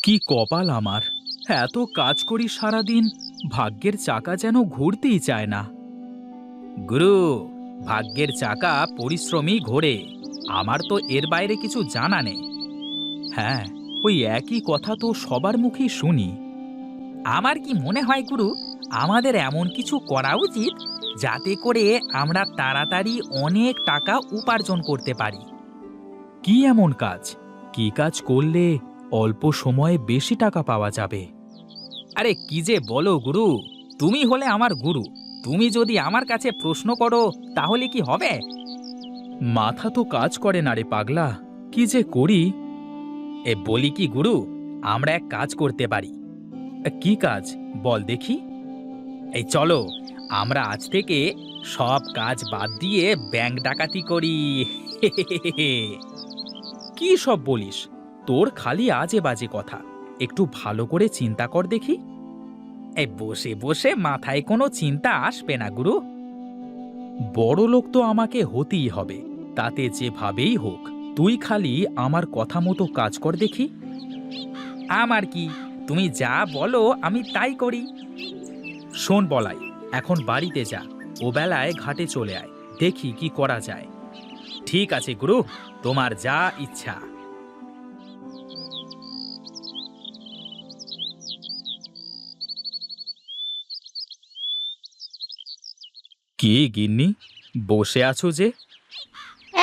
কি কপাল আমার! এত কাজ করি সারাদিন, ভাগ্যের চাকা যেন ঘুরতেই চায় না। গুরু, ভাগ্যের চাকা পরিশ্রমী ঘোরে। আমার তো এর বাইরে কিছু জানা নেই। হ্যাঁ, ওই একই কথা তো সবার মুখেই শুনি। আমার কি মনে হয় গুরু, আমাদের এমন কিছু করা উচিত যাতে করে আমরা তাড়াতাড়ি অনেক টাকা উপার্জন করতে পারি। কি এমন কাজ? কি কাজ করলে অল্প সময়ে বেশি টাকা পাওয়া যাবে? আরে কি যে বলো গুরু, তুমি হলে আমার গুরু। তুমি যদি আমার কাছে প্রশ্ন করো তাহলে কি হবে? মাথা তো কাজ করে না রে পাগলা, কি যে করি। বলি কি গুরু, আমরা এক কাজ করতে পারি। কি কাজ বল দেখি? এই চলো, আমরা আজ থেকে সব কাজ বাদ দিয়ে ব্যাংক ডাকাতি করি। কি সব বলিস? তোর খালি আজে বাজে কথা। একটু ভালো করে চিন্তা কর দেখি। এই বসে বসে মাথায় কোনো চিন্তা আসবে না গুরু। বড় লোক তো আমাকে হতেই হবে, তাতে যেভাবেই হোক। তুই খালি আমার কথা মতো কাজ কর দেখি। আমার কি, তুমি যা বলো আমি তাই করি। শোন বলাই, এখন বাড়িতে যা, ও বেলায় ঘাটে চলে আয়, দেখি কি করা যায়। ঠিক আছে গুরু, তোমার যা ইচ্ছা। কি গিন্নি, বসে আছো যে?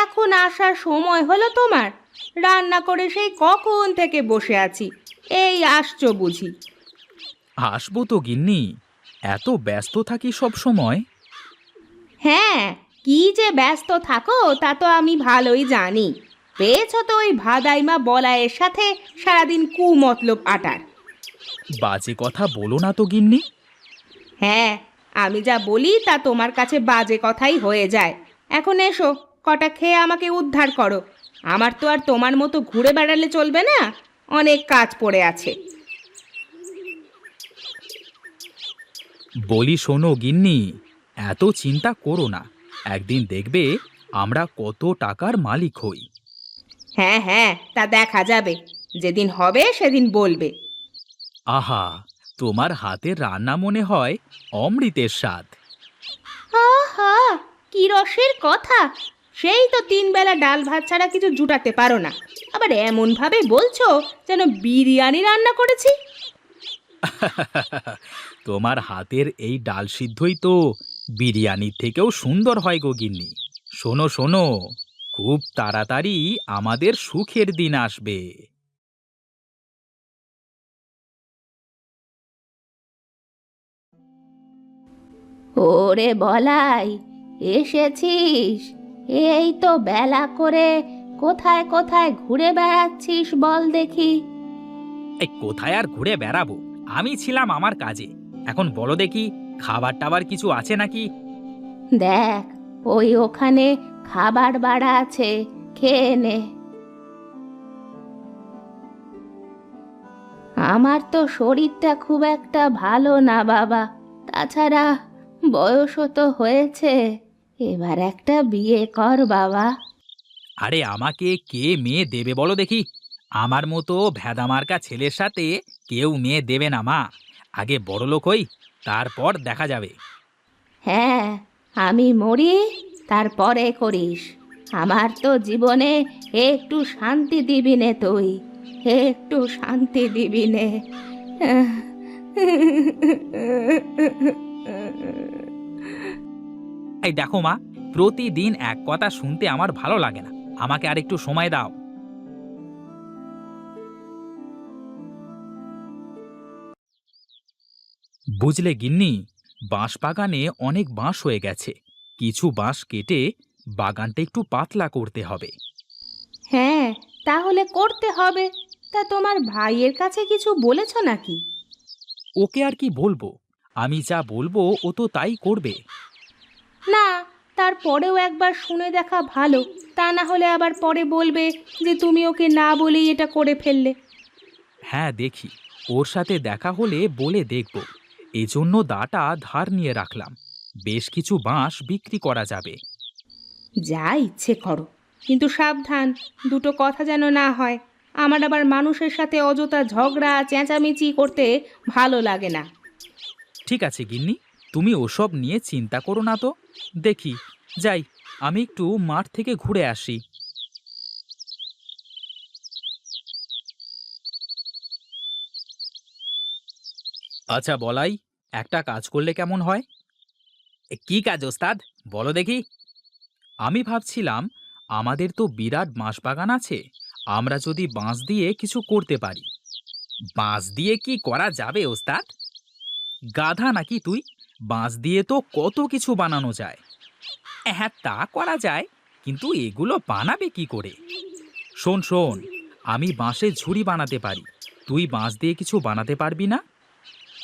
এখন আসার সময় হলো তোমার? রান্না করে সেই কখন থেকে বসে আছি, এই আসছো বুঝি? আসবো তো গিন্নি, এত ব্যস্ত থাকি সব সময়। হ্যাঁ, কি যে ব্যস্ত থাকো তা তো আমি ভালোই জানি। পেয়েছো তো ওই ভাদাইমা বলায়ের সাথে সারাদিন কুমতলব আটার। বাজে কথা বলো না তো গিন্নি। হ্যাঁ, আমি যা বলি তা তোমার কাছে বাজে কথাই হয়ে যায়। এখন এসো, কটা খেয়ে আমাকে উদ্ধার করো। আমার তো আর তোমার মতো ঘুরে বেড়ালে চলবে না, অনেক কাজ পড়ে আছে। বলি শোনো গিন্নি, এত চিন্তা করো না। একদিন দেখবে আমরা কত টাকার মালিক হই। হ্যাঁ হ্যাঁ, তা দেখা যাবে, যেদিন হবে সেদিন বলবে। আহা, তোমার হাতের রান্না মনে হয় অমৃতের স্বাদ। আহা, কি রসের কথা! সেই তো 3 বেলা ডাল ভাত ছাড়া কিছু জুটাতে পারো না, আবার এমন ভাবে বলছো যেন বিরিয়ানি রান্না করেছি। তোমার হাতের এই ডাল সিদ্ধই তো বিরিয়ানির থেকেও সুন্দর হয় গো গিন্নি। শোনো শোনো, খুব তাড়াতাড়ি আমাদের সুখের দিন আসবে। ওরে বলাই, এসেছিস? এই তো বেলা করে কোথায় কোথায় ঘুরে বেড়াচ্ছিস বল দেখি। এই কোথায় আর ঘুরে বেড়াবো, আমি ছিলাম আমার কাজে। এখন বলো দেখি, খাবার টাবার কিছু আছে নাকি? দেখ, ওই ওখানে খাবার বাড়া আছে, খেয়ে নে। আমার তো শরীরটা খুব একটা ভালো না বাবা, তাছাড়া বয়সও তো হয়েছে, এবার একটা বিয়ে কর বাবা। আরে আমাকে কে মেয়ে দেবে বলো দেখি? আমার মতো ভেদামার্কা ছেলের সাথে কেউ মেয়ে দেবে না মা। আগে বড়লোক হই, তারপর দেখা যাবে। হ্যাঁ, আমি মরি তারপরে করিস। আমার তো জীবনে একটু শান্তি দিবি নে তুই, একটু শান্তি দিবি নে। এই দেখো মা, প্রতিদিন এক কথা শুনতে আমার ভালো লাগে না। আমাকে আর একটু সময় দাও। বুঝলে গিন্নি, বাঁশ বাগানে অনেক বাঁশ হয়ে গেছে। কিছু বাঁশ কেটে বাগানটা একটু পাতলা করতে হবে। হ্যাঁ, তাহলে করতে হবে। তা তোমার ভাইয়ের কাছে কিছু বলেছ নাকি? ওকে আর কি বলবো, আমি যা বলবো ও তো তাই করবে। না, তারপরেও একবার শুনে দেখা ভালো, তা না হলে আবার পরে বলবে যে তুমি ওকে না বলেই এটা করে ফেললে। হ্যাঁ দেখি, ওর সাথে দেখা হলে বলে দেখব। এজন্য দাটা ধার নিয়ে রাখলাম। বেশ কিছু বাঁশ বিক্রি করা যাবে। যা ইচ্ছে করো, কিন্তু সাবধান, দুটো কথা যেন না হয়। আমার আবার মানুষের সাথে অযথা ঝগড়া চেঁচামেচি করতে ভালো লাগে না। ঠিক আছে গিন্নি, তুমি ওসব নিয়ে চিন্তা করো না তো। দেখি, যাই, আমি একটু মাঠ থেকে ঘুরে আসি। আচ্ছা বলাই, একটা কাজ করলে কেমন হয়? কি কাজ ওস্তাদ, বলো দেখি। আমি ভাবছিলাম, আমাদের তো বিরাট বাঁশবাগান আছে, আমরা যদি বাঁশ দিয়ে কিছু করতে পারি। বাঁশ দিয়ে কি করা যাবে ওস্তাদ? গাধা নাকি তুই? বাঁশ দিয়ে তো কত কিছু বানানো যায়। হ্যাঁ, তা করা যায়, কিন্তু এগুলো বানাবে কি করে? শোন শোন, আমি বাঁশের ঝুড়ি বানাতে পারি, তুই বাঁশ দিয়ে কিছু বানাতে পারবি না?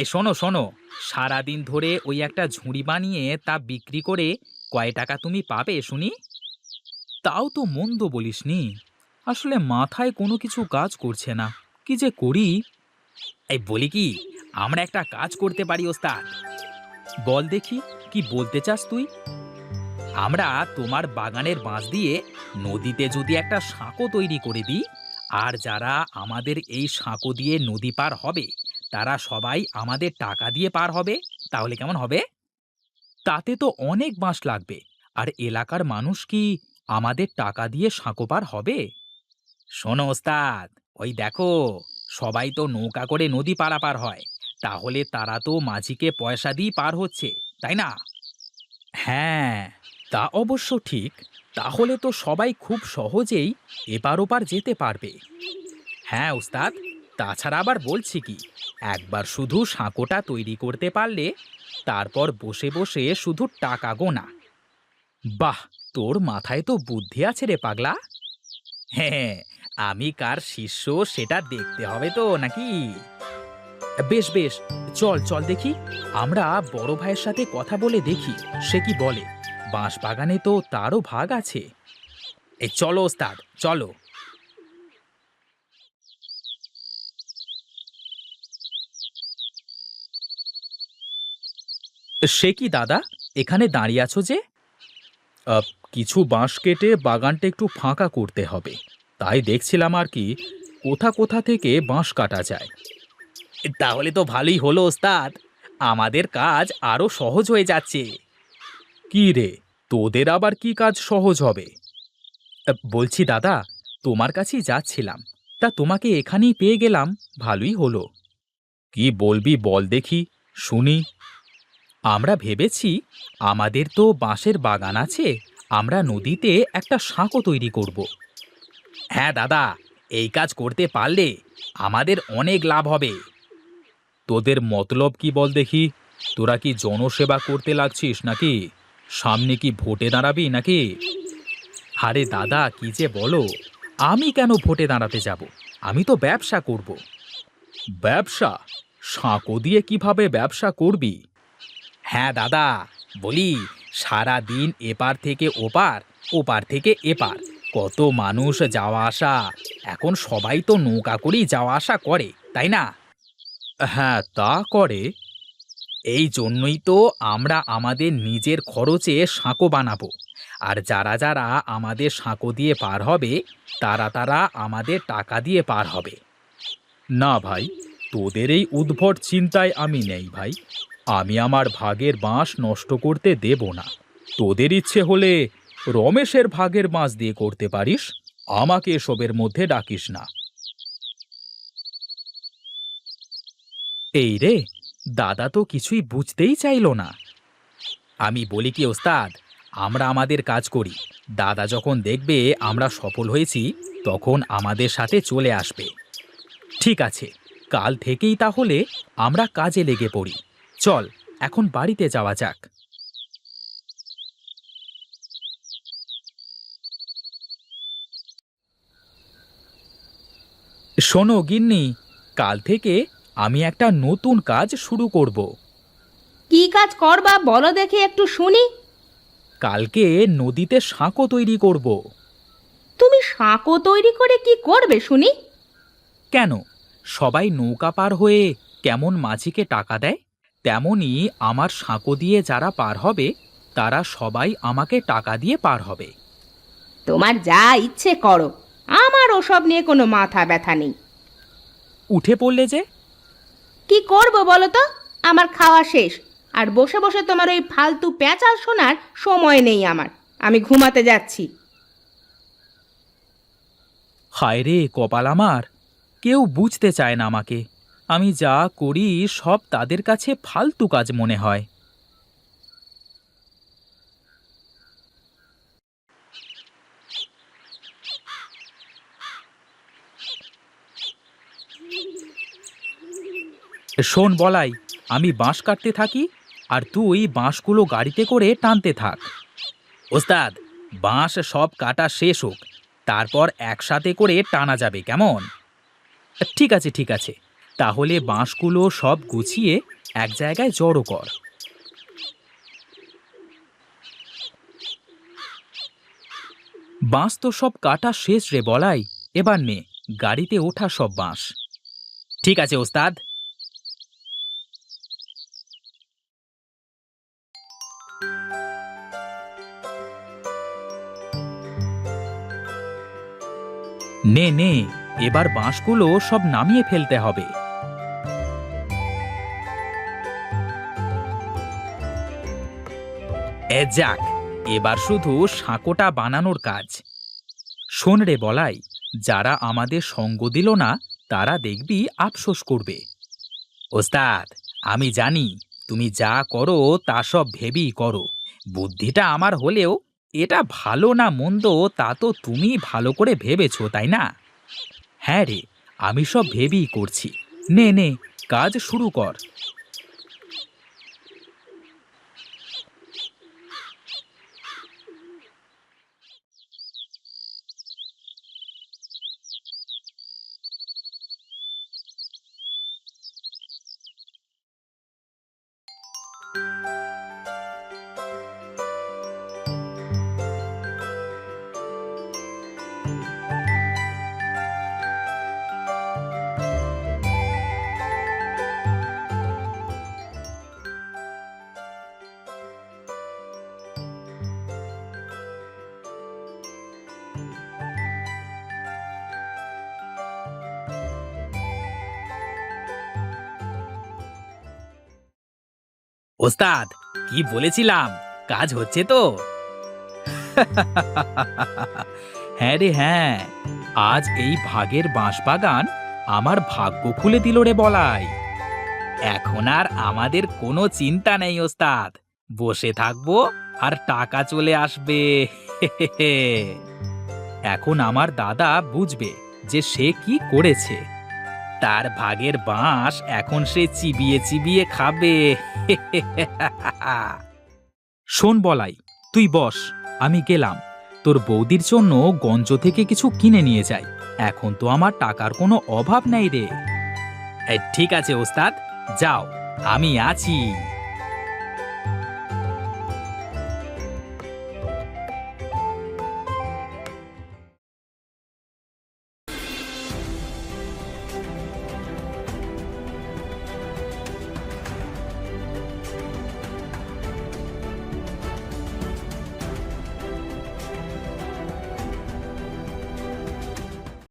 এই শোনো শোনো, সারাদিন ধরে ওই একটা ঝুড়ি বানিয়ে তা বিক্রি করে কয় টাকা তুমি পাবে শুনি? তাও তো মন্দ বলিসনি। আসলে মাথায় কোনো কিছু কাজ করছে না, কি যে করি। এই বলি কি, আমরা একটা কাজ করতে পারি ওস্তাদ। বল দেখি, কি বলতে চাস তুই? আমরা তোমার বাগানের বাঁশ দিয়ে নদীতে যদি একটা সাঁকো তৈরি করে দিই, আর যারা আমাদের এই সাঁকো দিয়ে নদী পার হবে তারা সবাই আমাদের টাকা দিয়ে পার হবে, তাহলে কেমন হবে? তাতে তো অনেক বাঁশ লাগবে, আর এলাকার মানুষ কি আমাদের টাকা দিয়ে সাঁকো পার হবে? শোনো ওস্তাদ, ওই দেখো, সবাই তো নৌকা করে নদী পারাপার হয়, তাহলে তারা তো মাঝিকে পয়সা দিয়ে পার হচ্ছে, তাই না? হ্যাঁ, তা অবশ্য ঠিক। তাহলে তো সবাই খুব সহজেই এপার ওপার যেতে পারবে। হ্যাঁ ওস্তাদ, তাছাড়া আবার বলছি কি, একবার শুধু সাঁকোটা তৈরি করতে পারলে তারপর বসে বসে শুধু টাকা গোনা। বাহ, তোর মাথায় তো বুদ্ধি আছে রে পাগলা। হ্যাঁ, আমি কার শিষ্য সেটা দেখতে হবে তো নাকি? বেশ বেশ, চল চল দেখি, আমরা বড় ভাইয়ের সাথে কথা বলে দেখি সে কি বলে। বাঁশ বাগানে তো তারও ভাগ আছে। এই চলো ওস্তাদ, চলো। সে কি দাদা, এখানে দাঁড়িয়ে আছো যে? আহ, কিছু বাঁশ কেটে বাগানটা একটু ফাঁকা করতে হবে, তাই দেখছিলাম আর কি, কোথা কোথা থেকে বাঁশ কাটা যায়। তাহলে তো ভালোই হলো ওস্তাদ, আমাদের কাজ আরো সহজ হয়ে যাচ্ছে। কি রে, তোদের আবার কি কাজ সহজ হবে? বলছি দাদা, তোমার কাছেই যাচ্ছিলাম, তা তোমাকে এখানেই পেয়ে গেলাম, ভালোই হলো। কি বলবি বল দেখি, শুনি। আমরা ভেবেছি, আমাদের তো বাঁশের বাগান আছে, আমরা নদীতে একটা সাঁকো তৈরি করব। হ্যাঁ দাদা, এই কাজ করতে পারলে আমাদের অনেক লাভ হবে। তোদের মতলব কি বল দেখি, তোরা কি জনসেবা করতে লাগছিস নাকি? সামনে কি ভোটে দাঁড়াবি নাকি? আরে দাদা, কি যে বলো, আমি কেন ভোটে দাঁড়াতে যাব? আমি তো ব্যবসা করব। ব্যবসা? সাঁকো দিয়ে কিভাবে ব্যবসা করবি? হ্যাঁ দাদা, বলি, সারা দিন এপার থেকে ওপার, ওপার থেকে এপার, কত মানুষ যাওয়া আসা, এখন সবাই তো নৌকা করেই যাওয়া আসা করে, তাই না? হ্যাঁ, তা করে। এই জন্যই তো আমরা আমাদের নিজের খরচে সাঁকো বানাবো, আর যারা যারা আমাদের সাঁকো দিয়ে পার হবে তারা তারা আমাদের টাকা দিয়ে পার হবে। না ভাই, তোদের এই উদ্ভট চিন্তায় আমি নেই ভাই। আমি আমার ভাগের বাঁশ নষ্ট করতে দেব না। তোদের ইচ্ছে হলে রমেশের ভাগের বাঁশ দিয়ে করতে পারিস, আমাকে এসবের মধ্যে ডাকিস না। এই রে, দাদা তো কিছুই বুঝতেই চাইল না। আমি বলি কি ওস্তাদ, আমরা আমাদের কাজ করি, দাদা যখন দেখবে আমরা সফল হয়েছি তখন আমাদের সাথে চলে আসবে। ঠিক আছে, কাল থেকেই তাহলে আমরা কাজে লেগে পড়ি। চল, এখন বাড়িতে যাওয়া যাক। শোনো গিন্নি, কাল থেকে আমি একটা নতুন কাজ শুরু করব। কি কাজ করবা বলো দেখি একটু শুনি। কালকে নদীতে সাঁকো তৈরি করব। তুমি সাঁকো তৈরি করে কি করবে শুনি? কেন, সবাই নৌকা পার হয়ে কেমন মাঝিকে টাকা দেয়, তেমনি আমার সাঁকো দিয়ে যারা পার হবে তারা সবাই আমাকে টাকা দিয়ে পার হবে। তোমার যা ইচ্ছে করো, আমার ওসব নিয়ে কোনো মাথা ব্যথা নেই। উঠে পড়লে যে? কি করব বলো তো? আমার খাওয়া শেষ, আর বসে বসে তোমার ওই ফালতু প্যাঁচাল শোনার সময় নেই আমার। আমি ঘুমাতে যাচ্ছি। হায় রে কপাল আমার, কেউ বুঝতে চায় না আমাকে। আমি যা করি সব তাদের কাছে ফালতু কাজ মনে হয়। শোন বলাই, আমি বাঁশ কাটতে থাকি আর তুই বাঁশগুলো গাড়িতে করে টানতে থাক। ওস্তাদ, বাঁশ সব কাটা শেষ হোক, তারপর একসাথে করে টানা যাবে, কেমন? ঠিক আছে ঠিক আছে, তাহলে বাঁশগুলো সব গুছিয়ে এক জায়গায় জড়ো কর। বাঁশ তো সব কাটা শেষ রে বলাই, এবার নে গাড়িতে ওঠা সব বাঁশ। ঠিক আছে ওস্তাদ। নে নে, এবার বাঁশগুলো সব নামিয়ে ফেলতে হবে। যাক, এবার শুধু সাঁকোটা বানানোর কাজ। শোন রে বলাই, যারা আমাদের সঙ্গ দিল না তারা দেখবি আফসোস করবে। ওস্তাদ, আমি জানি তুমি যা করো তা সব ভেবেই করো। বুদ্ধিটা আমার হলেও এটা ভালো না মন্দ তা তো তুমি ভালো করে ভেবেছো, তাই না? হ্যাঁ রে, আমি সব ভেবেই করছি। নে নে, কাজ শুরু কর। ওস্তাদ, কি বলেছিলাম, কাজ হচ্ছে তো? হ্যাঁ রে হ্যাঁ, আজ এই ভাগের বাঁশবাগান আমার ভাগ্য খুলে দিল রে বলাই। এখন আর আমাদের কোনো চিন্তা নেই ওস্তাদ, বসে থাকবো আর টাকা চলে আসবে। এখন আমার দাদা বুঝবে যে সে কি করেছে। তার ভাগের বাঁশ এখন সে চিবিয়ে চিবিয়ে খাবে। শোন বলাই, তুই বস, আমি গেলাম। তোর বৌদির জন্য গঞ্জ থেকে কিছু কিনে নিয়ে যাই। এখন তো আমার টাকার কোনো অভাব নেই রে। ঠিক আছে ওস্তাদ, যাও, আমি আছি।